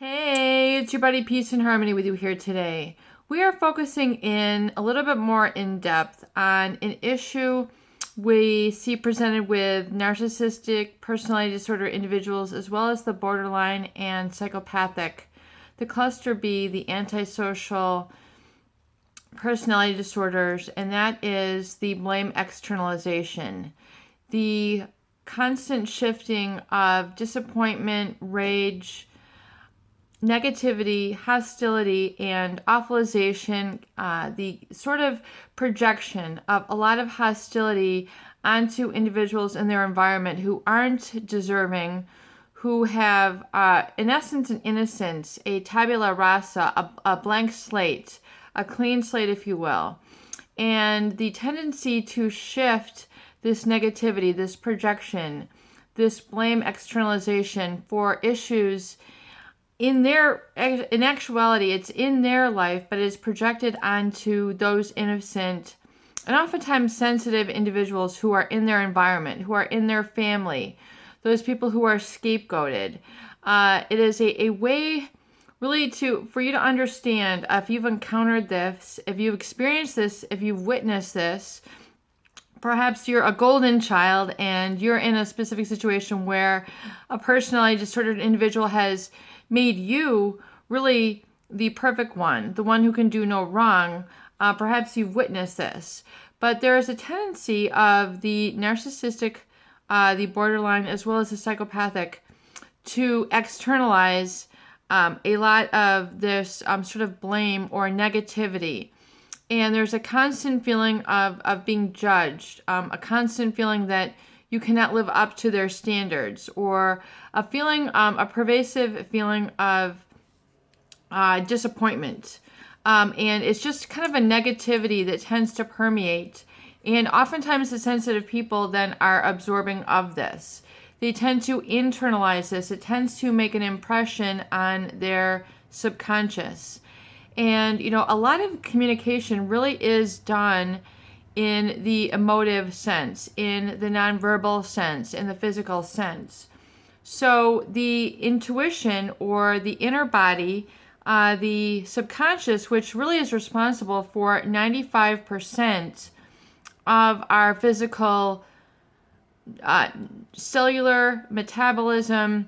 Hey, it's your buddy Peace and Harmony with you here today. We are focusing in a little bit more in depth on an issue we see presented with narcissistic personality disorder individuals as well as the borderline and psychopathic. The cluster B, the antisocial personality disorders, and that is the blame externalization. The constant shifting of disappointment, rage, negativity, hostility, and awfulization, the sort of projection of a lot of hostility onto individuals in their environment who aren't deserving, who have, in essence, an innocence, a tabula rasa, a blank slate, a clean slate, if you will. And the tendency to shift this negativity, this projection, this blame externalization for issues in actuality, it's in their life, but it's projected onto those innocent and oftentimes sensitive individuals who are in their environment, who are in their family, those people who are scapegoated. It is a way really for you to understand if you've encountered this, if you've experienced this, if you've witnessed this. Perhaps you're a golden child and you're in a specific situation where a personality disordered individual has made you really the perfect one, the one who can do no wrong. Perhaps you've witnessed this. But there is a tendency of the narcissistic, the borderline, as well as the psychopathic to externalize a lot of this sort of blame or negativity. And there's a constant feeling of being judged, a constant feeling that you cannot live up to their standards, or a feeling, a pervasive feeling of disappointment. And it's just kind of a negativity that tends to permeate. And oftentimes the sensitive people then are absorbing of this. They tend to internalize this. It tends to make an impression on their subconscious. And, a lot of communication really is done in the emotive sense, in the nonverbal sense, in the physical sense. So the intuition or the inner body, the subconscious, which really is responsible for 95% of our physical cellular metabolism,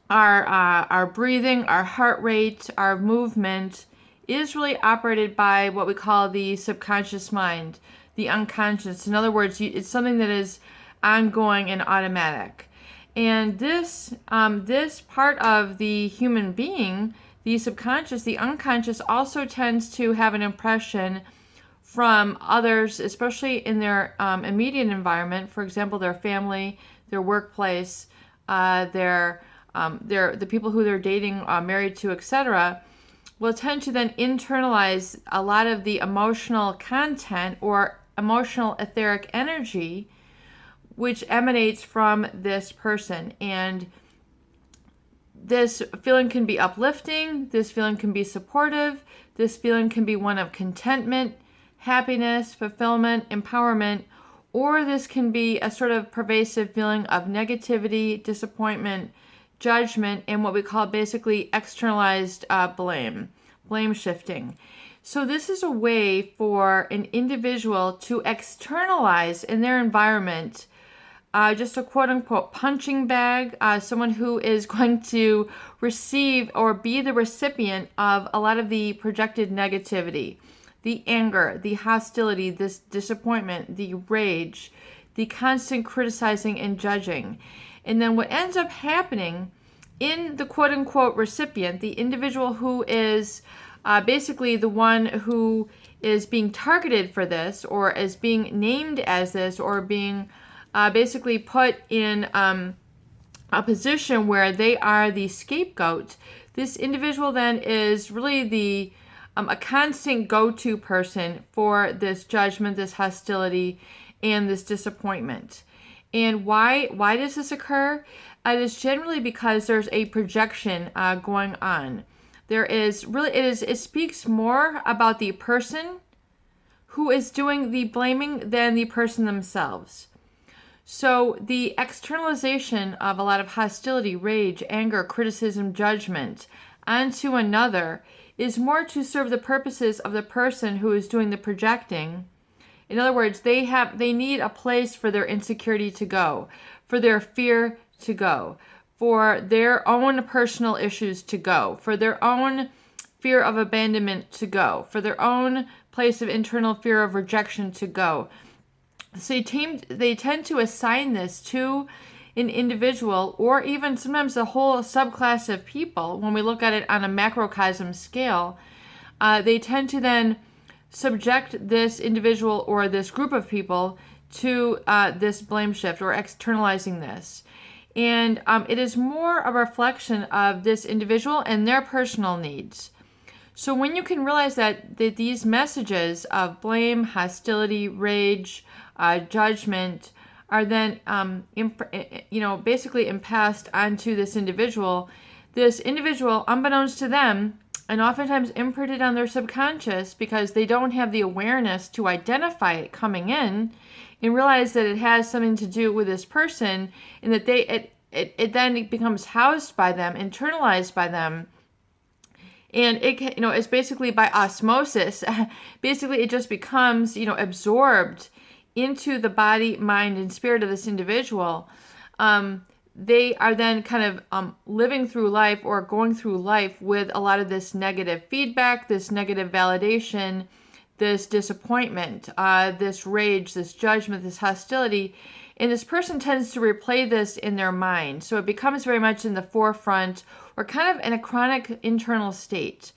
our breathing, our heart rate, our movement, is really operated by what we call the subconscious mind, the unconscious. In other words, it's something that is ongoing and automatic. And this part of the human being, the subconscious, the unconscious, also tends to have an impression from others, especially in their immediate environment. For example, their family, their workplace, the people who they're dating, married to, etc., will tend to then internalize a lot of the emotional content or emotional etheric energy which emanates from this person. And this feeling can be uplifting, this feeling can be supportive, this feeling can be one of contentment, happiness, fulfillment, empowerment, or this can be a sort of pervasive feeling of negativity, disappointment, judgment, and what we call basically externalized blame shifting. So this is a way for an individual to externalize in their environment just a quote-unquote punching bag, someone who is going to receive or be the recipient of a lot of the projected negativity, the anger, the hostility, this disappointment, the rage, the constant criticizing and judging. And then what ends up happening in the quote-unquote recipient, the individual who is basically the one who is being targeted for this, or is being named as this, or being basically put in a position where they are the scapegoat, this individual then is really a constant go-to person for this judgment, this hostility, and this disappointment. And why does this occur? It is generally because there's a projection going on. It speaks more about the person who is doing the blaming than the person themselves. So the externalization of a lot of hostility, rage, anger, criticism, judgment onto another is more to serve the purposes of the person who is doing the projecting. In other words, they need a place for their insecurity to go, for their fear to go, for their own personal issues to go, for their own fear of abandonment to go, for their own place of internal fear of rejection to go. So they tend to assign this to an individual, or even sometimes a whole subclass of people. When we look at it on a macrocosm scale, they tend to then subject this individual or this group of people to this blame shift or externalizing this. And it is more a reflection of this individual and their personal needs. So when you can realize that these messages of blame, hostility, rage, judgment are then basically passed onto this individual, unbeknownst to them, and oftentimes imprinted on their subconscious because they don't have the awareness to identify it coming in and realize that it has something to do with this person, and that it then becomes housed by them, internalized by them. And it's basically by osmosis. Basically, it just becomes, absorbed into the body, mind, and spirit of this individual. They are then kind of living through life or going through life with a lot of this negative feedback, this negative validation, this disappointment, this rage, this judgment, this hostility. And this person tends to replay this in their mind. So it becomes very much in the forefront or kind of in a chronic internal state.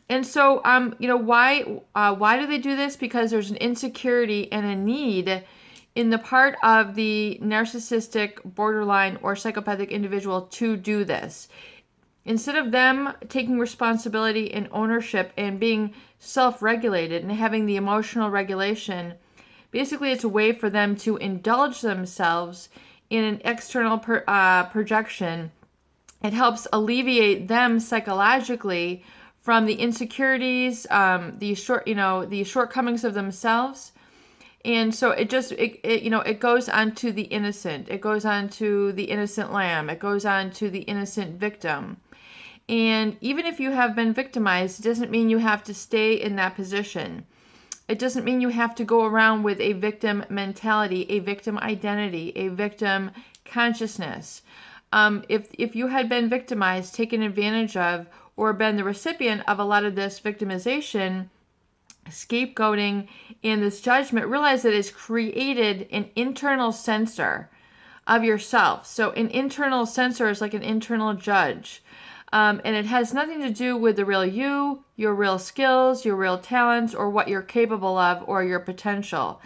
And so, why do they do this? Because there's an insecurity and a need in the part of the narcissistic, borderline, or psychopathic individual to do this. Instead of them taking responsibility and ownership and being self-regulated and having the emotional regulation, basically it's a way for them to indulge themselves in an external projection. It helps alleviate them psychologically from the insecurities, the shortcomings of themselves. And so it goes on to the innocent. It goes on to the innocent lamb. It goes on to the innocent victim. And even if you have been victimized, it doesn't mean you have to stay in that position. It doesn't mean you have to go around with a victim mentality, a victim identity, a victim consciousness. If you had been victimized, taken advantage of, or been the recipient of a lot of this victimization, scapegoating, and this judgment, realize that it's created an internal censor of yourself. So an internal censor is like an internal judge. And it has nothing to do with the real you, your real skills, your real talents, or what you're capable of, or your potential.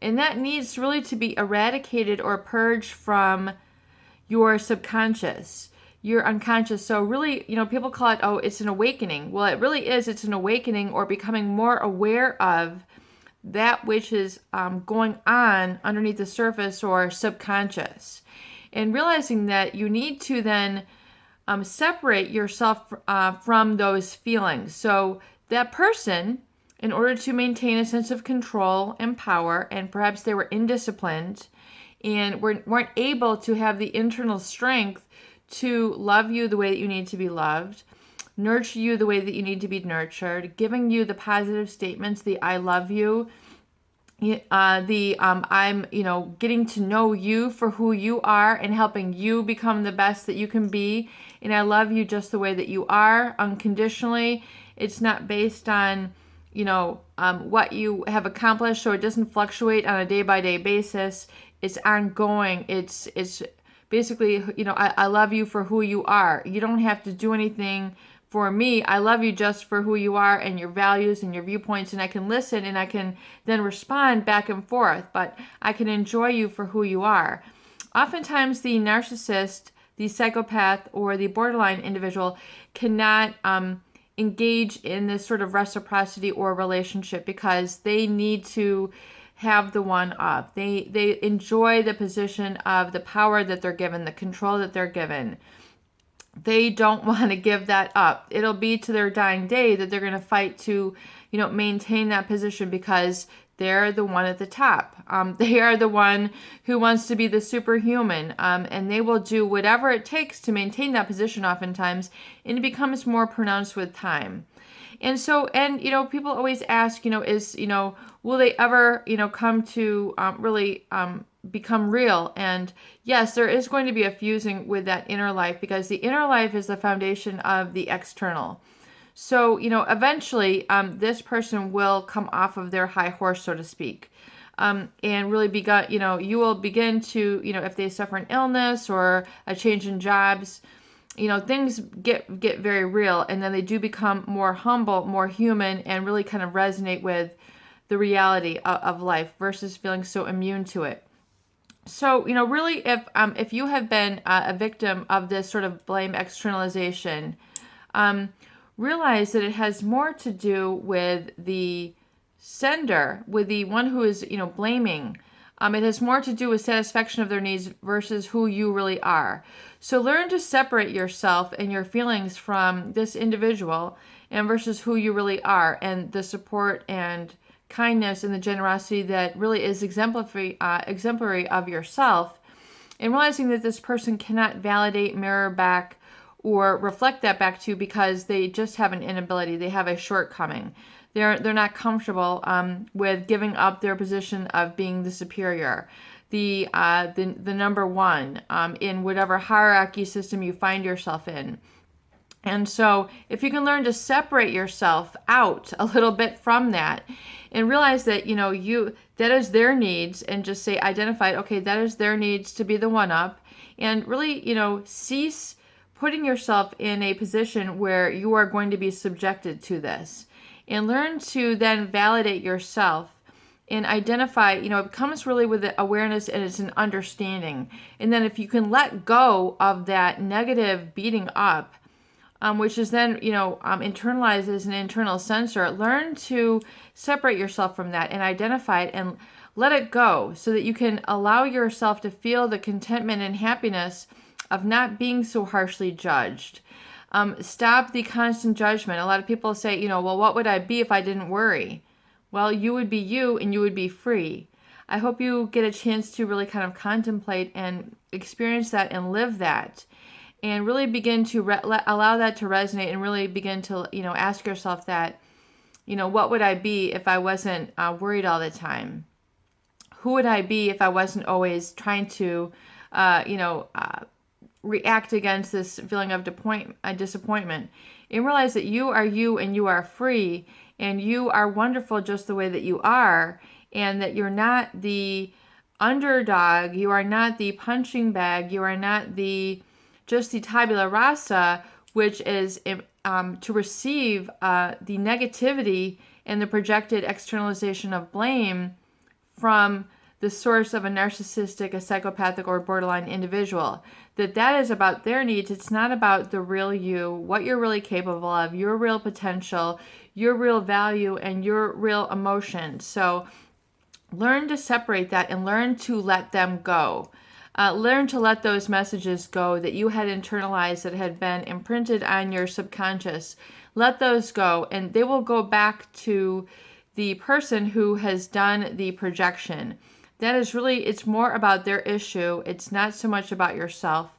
And that needs really to be eradicated or purged from your subconscious, your unconscious. So really, people call it, it's an awakening. Well, it really is. It's an awakening or becoming more aware of that which is going on underneath the surface or subconscious. And realizing that you need to then separate yourself from those feelings. So that person, in order to maintain a sense of control and power, and perhaps they were indisciplined and weren't able to have the internal strength to love you the way that you need to be loved, nurture you the way that you need to be nurtured, giving you the positive statements, the I love you, I'm getting to know you for who you are and helping you become the best that you can be, and I love you just the way that you are, unconditionally. It's not based on what you have accomplished, so it doesn't fluctuate on a day-by-day basis. It's ongoing. It's basically, I love you for who you are. You don't have to do anything for me. I love you just for who you are and your values and your viewpoints, and I can listen and I can then respond back and forth, but I can enjoy you for who you are. Oftentimes the narcissist, the psychopath, or the borderline individual cannot engage in this sort of reciprocity or relationship because they need to have the one up. They enjoy the position of the power that they're given, the control that they're given. They don't want to give that up. It'll be to their dying day that they're going to fight to, maintain that position because they're the one at the top. They are the one who wants to be the superhuman, and they will do whatever it takes to maintain that position oftentimes, and it becomes more pronounced with time. And so, and, people always ask, will they ever, come to really become real? And yes, there is going to be a fusing with that inner life, because the inner life is the foundation of the external. So, eventually this person will come off of their high horse, so to speak. And really you will begin to, if they suffer an illness or a change in jobs, things get very real, and then they do become more humble, more human, and really kind of resonate with the reality of life versus feeling so immune to it. So, really, if you have been a victim of this sort of blame externalization, realize that it has more to do with the sender, with the one who is, blaming. It has more to do with satisfaction of their needs versus who you really are. So learn to separate yourself and your feelings from this individual and versus who you really are, and the support and kindness and the generosity that really is exemplary of yourself, and realizing that this person cannot validate, mirror back, or reflect that back to you because they just have an inability. They have a shortcoming. They're not comfortable with giving up their position of being the superior, the number one in whatever hierarchy system you find yourself in. And so if you can learn to separate yourself out a little bit from that and realize that, that is their needs, and just say, identify, okay, that is their needs to be the one up, and really, cease putting yourself in a position where you are going to be subjected to this, and learn to then validate yourself and identify, it comes really with the awareness, and it's an understanding. And then if you can let go of that negative beating up, which is then, internalized as an internal censor, learn to separate yourself from that and identify it and let it go, so that you can allow yourself to feel the contentment and happiness of not being so harshly judged. Stop the constant judgment. A lot of people say, well, what would I be if I didn't worry? Well, you would be you, and you would be free. I hope you get a chance to really kind of contemplate and experience that and live that, and really begin to allow that to resonate, and really begin to, ask yourself that, what would I be if I wasn't worried all the time? Who would I be if I wasn't always trying to, react against this feeling of disappointment? And realize that you are you, and you are free, and you are wonderful just the way that you are, and that you're not the underdog, you are not the punching bag, you are not just the tabula rasa, which is to receive the negativity and the projected externalization of blame from the source of a narcissistic, a psychopathic, or borderline individual. That is about their needs. It's not about the real you, what you're really capable of, your real potential, your real value, and your real emotions. So learn to separate that and learn to let them go. Learn to let those messages go that you had internalized, that had been imprinted on your subconscious. Let those go, and they will go back to the person who has done the projection. That is really, it's more about their issue. It's not so much about yourself.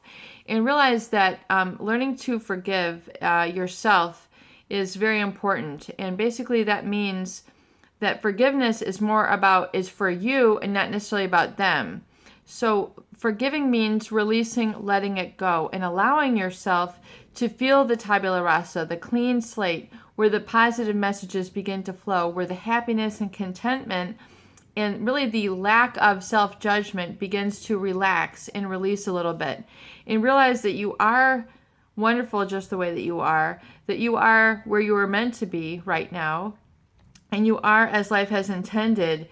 And realize that learning to forgive yourself is very important. And basically that means that forgiveness is for you and not necessarily about them. So forgiving means releasing, letting it go, and allowing yourself to feel the tabula rasa, the clean slate, where the positive messages begin to flow, where the happiness and contentment and really the lack of self-judgment begins to relax and release a little bit. And realize that you are wonderful just the way that you are where you are meant to be right now, and you are as life has intended.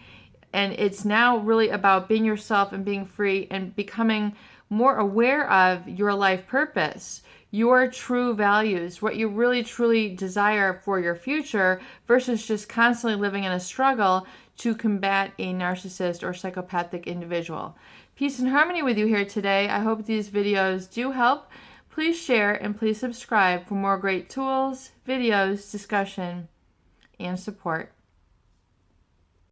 And it's now really about being yourself and being free and becoming more aware of your life purpose, your true values, what you really truly desire for your future, versus just constantly living in a struggle to combat a narcissist or psychopathic individual. Peace and harmony with you here today. I hope these videos do help. Please share and please subscribe for more great tools, videos, discussion, and support.